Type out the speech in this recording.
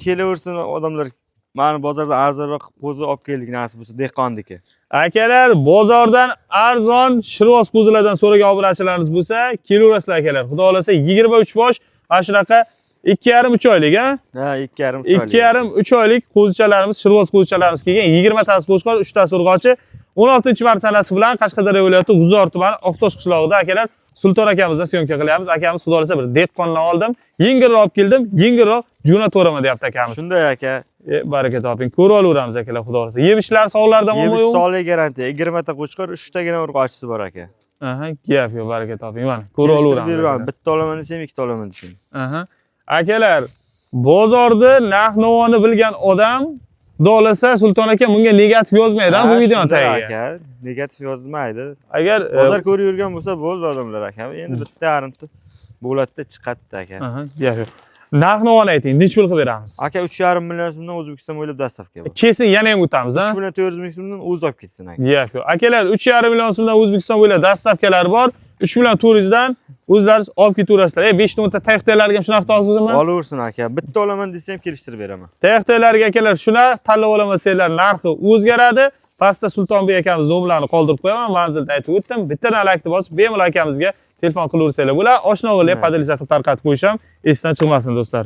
Kelaversin odamlar mana bozordan arzonroq qo'zi olib keldik nasib bo'lsa dehqonniki. Akalar, bozordan arzon shirvoz qo'zilardan so'ragan obunachilarimiz bo'lsa, kelaverasizlar akalar. Xudo xolasa 23 bosh, mana shunaqa 2,5-3 oylik, ha? Ha, 2,5 oylik. 2,5-3 oylik qo'zichalarimiz, shirvoz qo'zichalarimiz kelgan. 20 tasi qo'shqor, 3 tasi urg'ochi. 16-mart sanasi bilan Qashqadaryo viloyati G'uzor tumani Oqtosh qishlog'ida akalar Sulton akamizdan syomka qilyapmiz. Akamiz xudo xolasa bir dehqondan oldim. Yengilroq olib keldim. Yengilroq jo'nataverama deyapti akamiz. Shunday aka. Baraka toping. Ko'rib olaveramiz akalar xudo xolasa. Yemishlar sog'lardan bo'lmaymi? Yemish sog'lik garantiya. 20 ta qo'chqor, 3 tagina urg'ochisi bor aka. Aha, gap yo'q, baraka toping. Mana ko'rib olaveramiz. Bitta olaman desam, ikkita olaman desam. Aha. Akalar, bozorda narx-navoni bilgan odam dolasa Sulton aka bunga negativ yozmaydi, bu videoni tagiga. Negativ yozmaydi. Agar bozor ko'rib yurgan bo'lsa bo'ldi odamlar aka. Endi bitta yarimta bo'ladida chiqadi aka. Aha, gap yo'q. Narx-navoni ayting, necha pul qilib beramiz? Aka 3,5 million so'mdan O'zbekiston bo'ylab dastavka bor. Kesin yana ham o'tamiz, ha? 3 million 400 ming so'mdan o'zi olib ketsin aka. Gap yo'q. Akalar, 3,5 million so'mdan O'zbekiston bo'ylab dastavkalar bor. 3 million 400 dan o'zlaringiz olib ketaverasizlar. 5 ta taxtalarga ham shunaqa tozizmi? Olaversin aka. Bitta olaman desam kelishtirib beraman. Taxtalarga akalar shuna tanlab olaman desanglar narxi o'zgaradi. Pastda Sultonbek akamiz nomerlarini qoldirib qo'yaman. Manzilni aytib o'tdim. Bittadan laykni bosib, bemalol akamizga telefon qilaversanglar bo'ladi. Oshna o'g'illar podeliza qilib tarqatib qo'yisham, esdan chiqmasin do'stlar.